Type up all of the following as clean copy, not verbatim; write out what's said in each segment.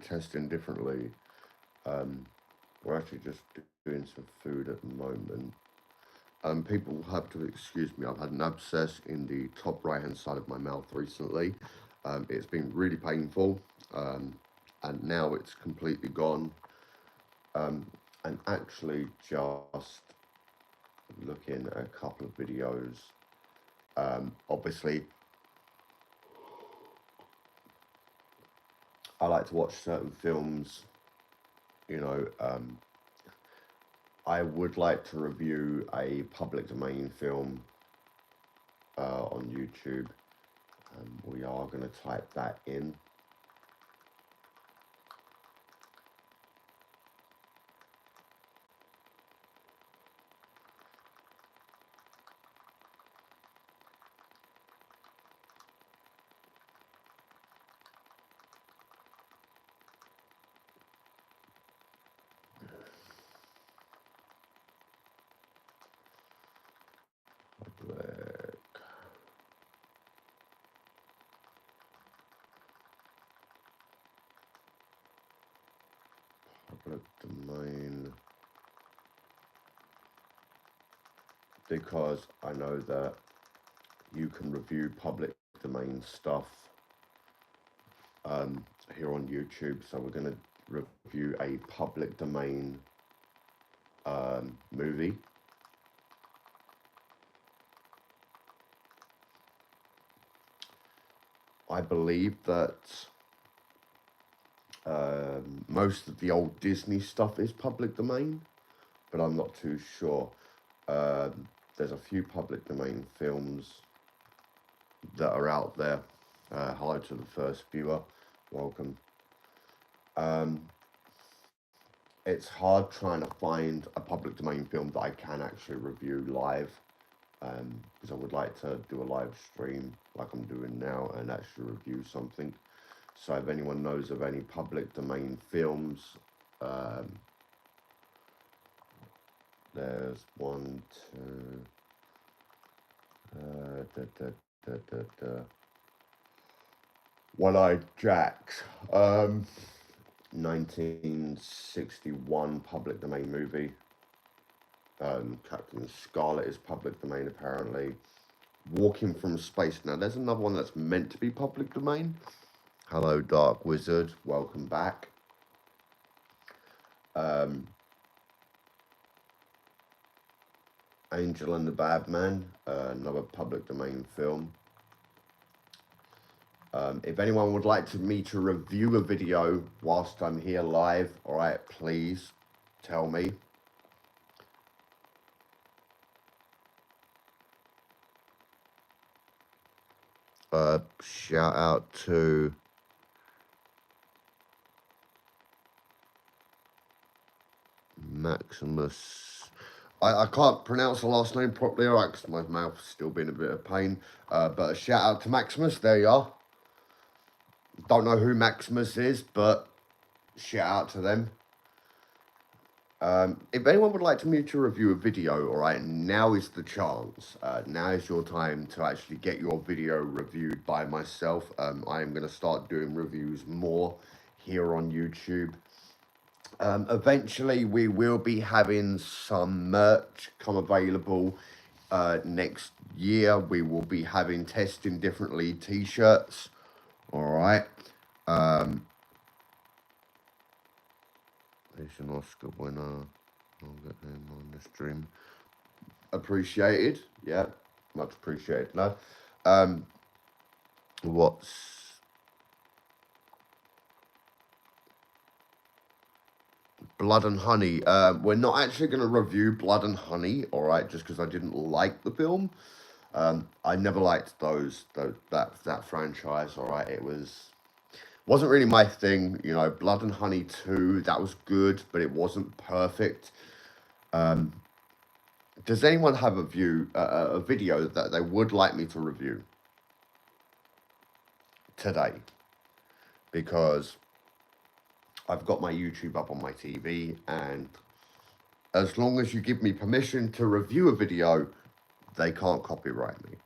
testing differently. We're actually just doing some food at the moment. People have to excuse me. I've had an abscess in the top right hand side of my mouth recently. It's been really painful, and now it's completely gone. And actually, just looking at a couple of videos. Obviously, I like to watch certain films. You know, I would like to review a public domain film on YouTube. We are going to type that in. Public domain, because I know that you can review public domain stuff here on YouTube. So we're going to review a public domain movie. I believe that most of the old Disney stuff is public domain, but I'm not too sure. There's a few public domain films that are out there. Hi to the first viewer, welcome. It's hard trying to find a public domain film that I can actually review live, because I would like to do a live stream like I'm doing now and actually review something. So if anyone knows of any public domain films, there's one, two, One-Eyed Jacks, 1961 public domain movie. Captain Scarlet is public domain apparently. Walking from Space. Now there's another one that's meant to be public domain. Hello Dark Wizard, welcome back. Angel and the Bad Man, another public domain film. If anyone would like me to review a video whilst I'm here live, all right, please tell me. Shout out to Maximus. I can't pronounce the last name properly, all right, because my mouth's still been a bit of pain. But a shout out to Maximus, there you are. Don't know who Maximus is, but shout out to them. If anyone would like me to review a video, all right, now is the chance. Now is your time to actually get your video reviewed by myself. I am going to start doing reviews more here on YouTube. Eventually, we will be having some merch come available next year. We will be having Testing Differently t-shirts, all right. He's an Oscar winner. I'll get him on the stream. Appreciated, yeah, much appreciated, lad. What's Blood and Honey? We're not actually going to review Blood and Honey, all right, just because I didn't like the film. I never liked that franchise, all right. It wasn't really my thing, you know. Blood and Honey 2, that was good, but it wasn't perfect. Does anyone have a video that they would like me to review today? Because I've got my YouTube up on my TV, and as long as you give me permission to review a video, they can't copyright me.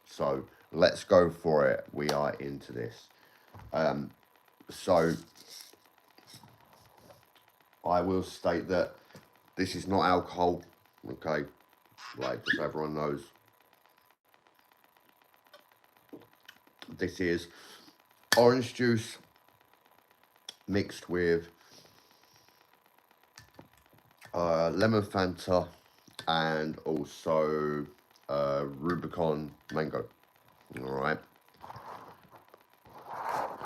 So let's go for it. We are into this. So I will state that this is not alcohol, okay? Like, just so everyone knows. This is orange juice mixed with lemon Fanta and also Rubicon mango. All right.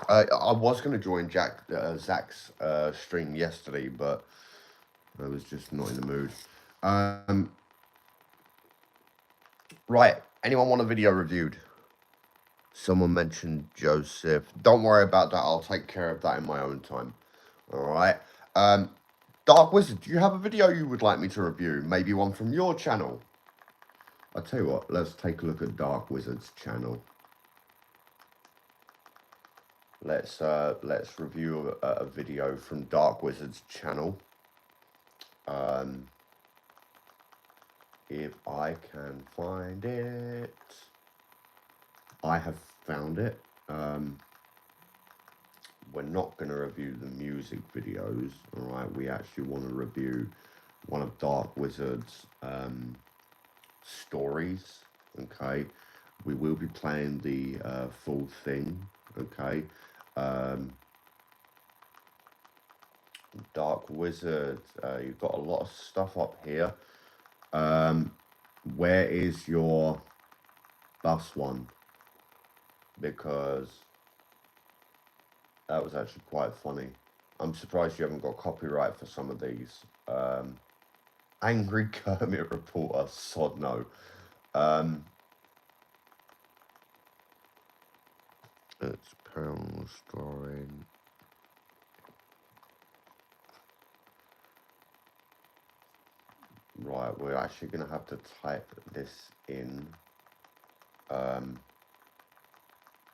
I was going to join Zach's stream yesterday, but I was just not in the mood. Right. Anyone want a video reviewed? Someone mentioned Joseph. Don't worry about that. I'll take care of that in my own time. All right. Dark Wizard, do you have a video you would like me to review? Maybe one from your channel? I'll tell you what. Let's take a look at Dark Wizard's channel. Let's review a video from Dark Wizard's channel. If I can find it. I have found it. We're not going to review the music videos, all right? We actually want to review one of Dark Wizard's stories, okay? We will be playing the full thing, okay? Dark Wizard, you've got a lot of stuff up here. Where is your bus one? Because that was actually quite funny. I'm surprised you haven't got copyright for some of these. Angry Kermit reporter, sod no. It's paranormal story. Right, we're actually going to have to type this in.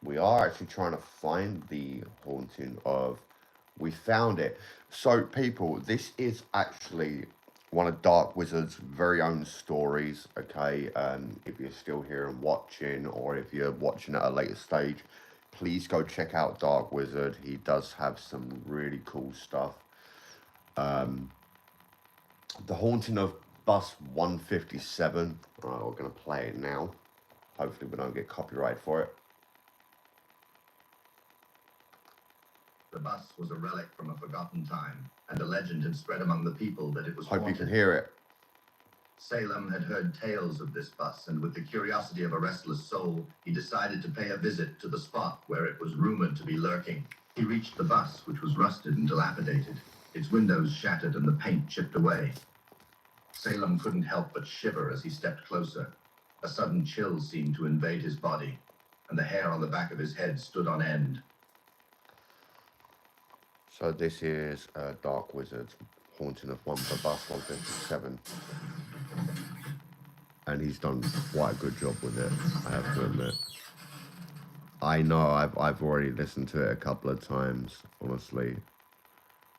We are actually trying to find the haunting of... We found it. So, people, this is actually one of Dark Wizard's very own stories, okay? If you're still here and watching, or if you're watching at a later stage, please go check out Dark Wizard. He does have some really cool stuff. The Haunting of Bus 157. All right, we're going to play it now. Hopefully we don't get copyright for it. The bus was a relic from a forgotten time, and a legend had spread among the people that it was Hope haunted. you can hear it. Salem had heard tales of this bus, and with the curiosity of a restless soul, he decided to pay a visit to the spot where it was rumored to be lurking. He reached the bus, which was rusted and dilapidated, its windows shattered and the paint chipped away. Salem couldn't help but shiver as he stepped closer. A sudden chill seemed to invade his body, and the hair on the back of his head stood on end. So this is Dark Wizard's Haunting of Bus 157. And he's done quite a good job with it, I have to admit. I know, I've already listened to it a couple of times, honestly.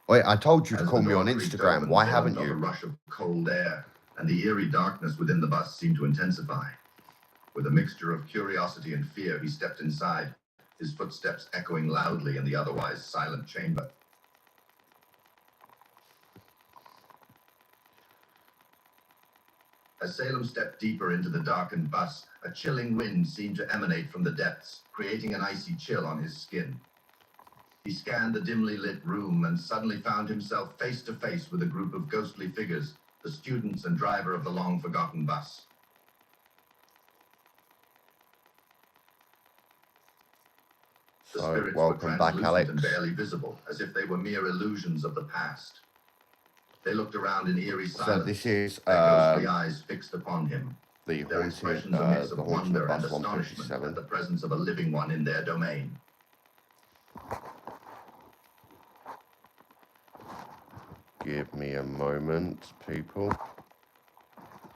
Wait, I told you to call me on Instagram. Why haven't you? A rush of cold air, and the eerie darkness within the bus seemed to intensify. With a mixture of curiosity and fear, he stepped inside, his footsteps echoing loudly in the otherwise silent chamber. As Salem stepped deeper into the darkened bus, a chilling wind seemed to emanate from the depths, creating an icy chill on his skin. He scanned the dimly lit room and suddenly found himself face to face with a group of ghostly figures, the students and driver of the long-forgotten bus. The spirits were translucent and barely visible, as if they were mere illusions of the past. They looked around in eerie silence. So this is their ghostly eyes fixed upon him. Their expressions a mix of wonder and astonishment at the presence of a living one in their domain. Give me a moment, people.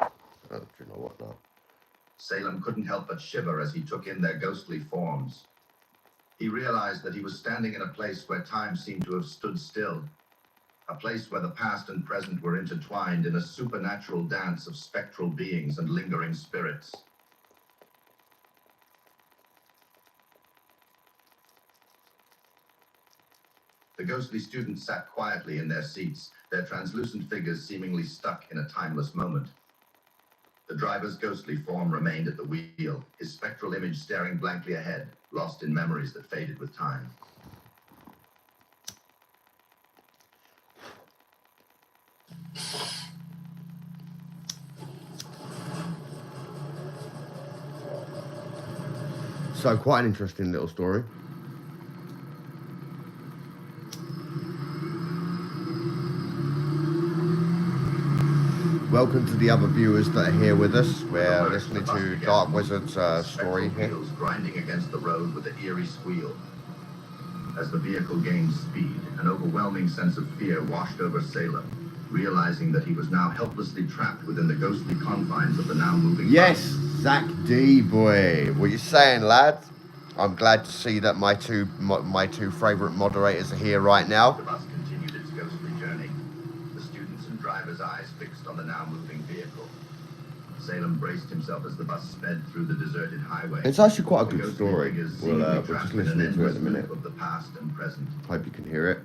Oh, do you know what now? Salem couldn't help but shiver as he took in their ghostly forms. He realized that he was standing in a place where time seemed to have stood still. A place where the past and present were intertwined in a supernatural dance of spectral beings and lingering spirits. The ghostly students sat quietly in their seats, their translucent figures seemingly stuck in a timeless moment. The driver's ghostly form remained at the wheel, his spectral image staring blankly ahead, lost in memories that faded with time. So quite an interesting little story. Welcome to the other viewers that are here with us. We're listening to Dark Wizard's story here. Wheels grinding against the road with an eerie squeal. As the vehicle gained speed, an overwhelming sense of fear washed over Salem, realizing that he was now helplessly trapped within the ghostly confines of the now moving Yes, bus. Zach D, boy. What you saying, lad? I'm glad to see that my two favourite moderators are here right now. The bus continued its ghostly journey, the students and driver's eyes fixed on the now moving vehicle. Salem braced himself as the bus sped through the deserted highway. It's actually quite a good story. We're just listening to it in a minute. Of the past and present. Hope you can hear it.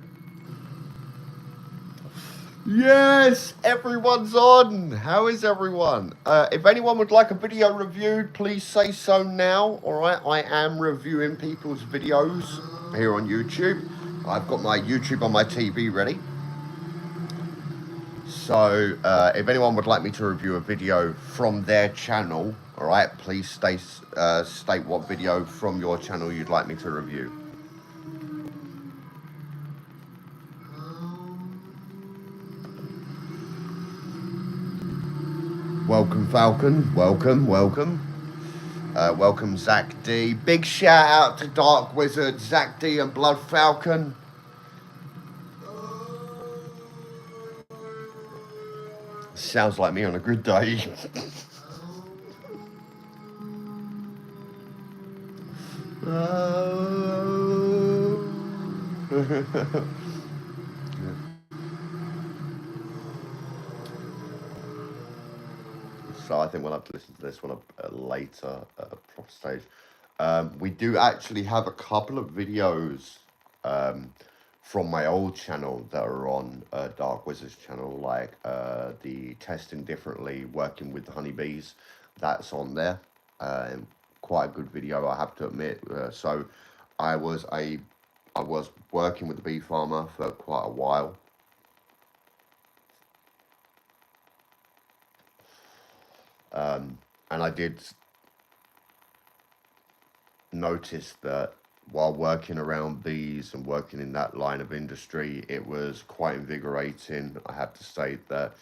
Yes, everyone's on. How is everyone? If anyone would like a video reviewed, please say so now. All right, I am reviewing people's videos here on YouTube. I've got my YouTube on my TV ready. So if anyone would like me to review a video from their channel, all right, please state what video from your channel you'd like me to review. Welcome, Falcon. Welcome. Welcome, Zach D. Big shout out to Dark Wizard, Zach D, and Blood Falcon. Sounds like me on a good day. So I think we'll have to listen to this one later at a proper stage. We do actually have a couple of videos from my old channel that are on Dark Wizard's channel, like the testing differently, working with the honeybees. That's on there. Quite a good video, I have to admit. So I was working with the bee farmer for quite a while. And I did notice that while working around bees and working in that line of industry, it was quite invigorating. I have to state that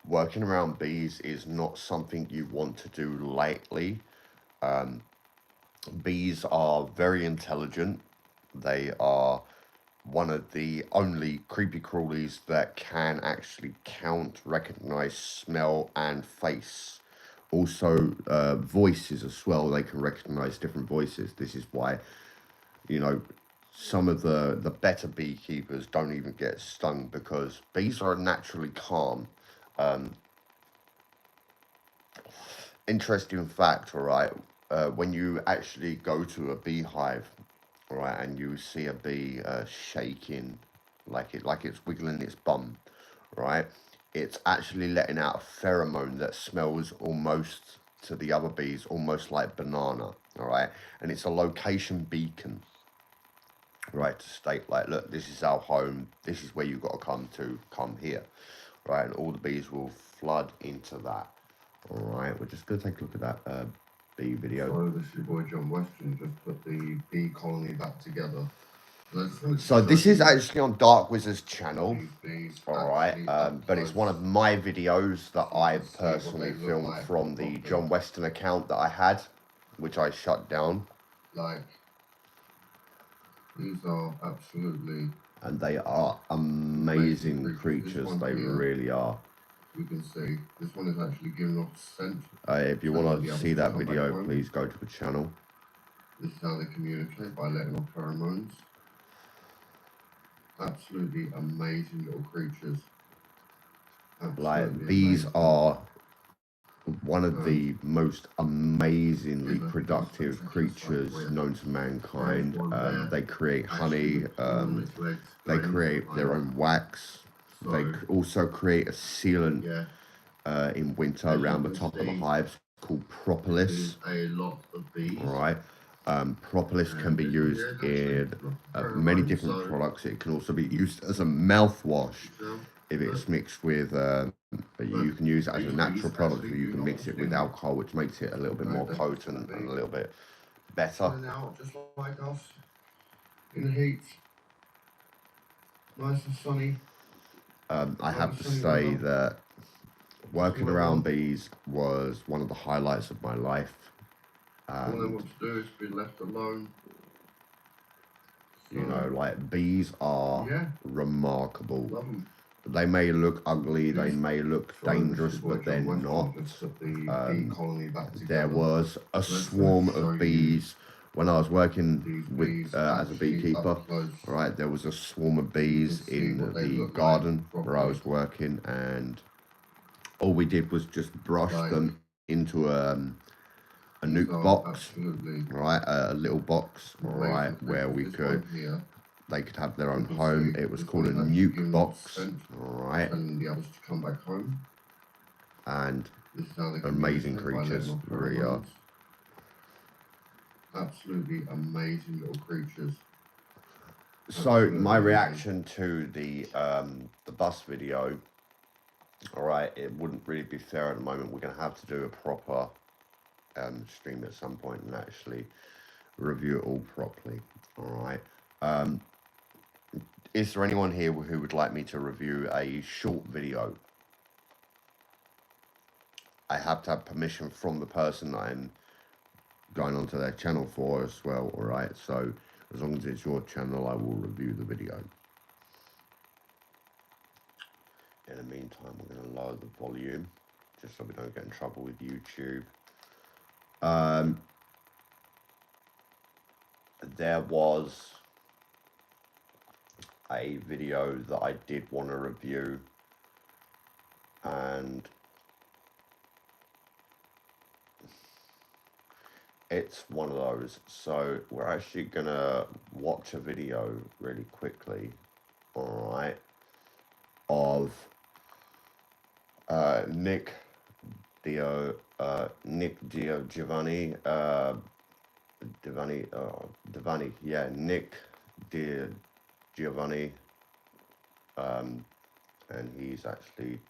working around bees is not something you want to do lightly. Bees are very intelligent. They are one of the only creepy crawlies that can actually count, recognize, smell, and face. Also, voices as well. They can recognize different voices. This is why, you know, some of the better beekeepers don't even get stung, because bees are naturally calm. Interesting fact, all right? When you actually go to a beehive, all right, and you see a bee shaking like it's wiggling its bum, right? It's actually letting out a pheromone that smells almost to the other bees, almost like banana, all right? And it's a location beacon, right, to state like, look, this is our home, this is where you've got to come here, right? And all the bees will flood into that, all right? We're just going to take a look at that bee video. Sorry, this is your boy John Weston, just put the bee colony back together. So this is actually on Dark Wizard's channel, alright, but it's one of my videos that I personally filmed from the John Weston account that I had, which I shut down. Like, these are absolutely... And they are amazing creatures, they really are. You can see, this one is actually giving off scent. If you want to see that video, please go to the channel. This is how they communicate, by letting off pheromones. Absolutely amazing little creatures. Absolutely like, these are one of the most amazingly productive creatures known to mankind. They create honey, they create their own wax, they also create a sealant in winter around the top of the hives called propolis. Alright, propolis can be used in many different products. It can also be used as a mouthwash if it's mixed with, you can use it as a natural product, or you can mix it with alcohol, which makes it a little bit more potent and a little bit better. Out just like us in the heat, nice and sunny. I have to say that working around bees was one of the highlights of my life. All they want to do is be left alone. You know, like, bees are remarkable. They may look ugly, they may look dangerous, but they're not. There was a swarm of bees when I was working with as a beekeeper. Right, there was a swarm of bees in the garden where I was working, and all we did was just brush them into a nuke box, right, a little box, right, where they could have their own home. It was called a nuke box, right, and amazing creatures, really are. Absolutely amazing little creatures. So my reaction to the bus video, all right, it wouldn't really be fair at the moment. We're going to have to do a proper stream at some point and actually review it all properly. All right. Is there anyone here who would like me to review a short video? I have to have permission from the person that I'm going onto their channel for as well. All right. So as long as it's your channel, I will review the video. In the meantime, we're going to lower the volume just so we don't get in trouble with YouTube. There was a video that I did want to review, and it's one of those. So we're actually going to watch a video really quickly, all right, of Nick Giovanni, and he's actually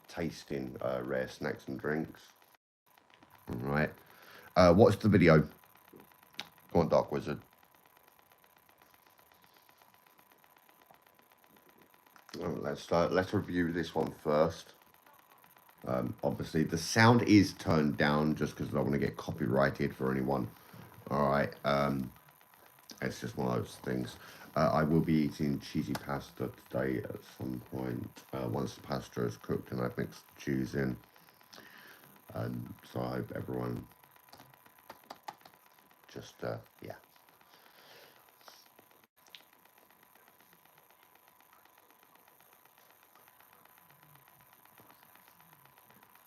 tasting rare snacks and drinks. All right, watch the video. Go on, Dark Wizard. Let's review this one first. Obviously, the sound is turned down just because I don't want to get copyrighted for anyone. All right. It's just one of those things. I will be eating cheesy pasta today at some point once the pasta is cooked and I've mixed the cheese in. So I hope everyone just, yeah.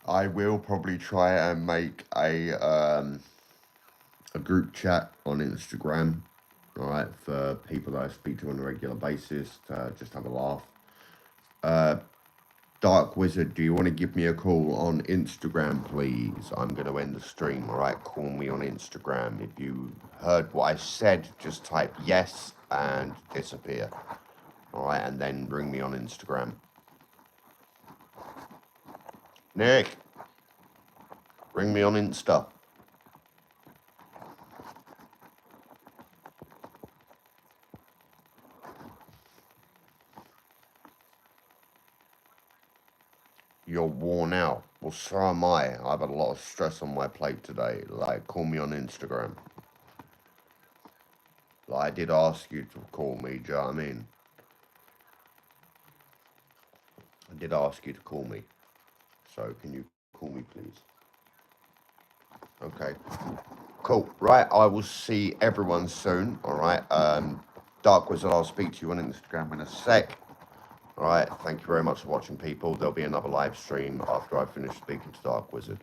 I will probably try and make a group chat on Instagram, all right, for people that I speak to on a regular basis to just have a laugh. Dark Wizard, do you want to give me a call on Instagram, please? I'm going to end the stream, all right? Call me on Instagram. If you heard what I said, just type yes and disappear, all right? And then bring me on Instagram. Nick, bring me on Insta. You're worn out. Well, so am I. I've had a lot of stress on my plate today. Like, call me on Instagram. Like, I did ask you to call me, do you know what I mean? I did ask you to call me. So, can you call me, please? Okay. Cool. Right, I will see everyone soon, all right? Dark Wizard, I'll speak to you on Instagram in a sec. Alright, thank you very much for watching, people. There'll be another live stream after I finish speaking to Dark Wizard.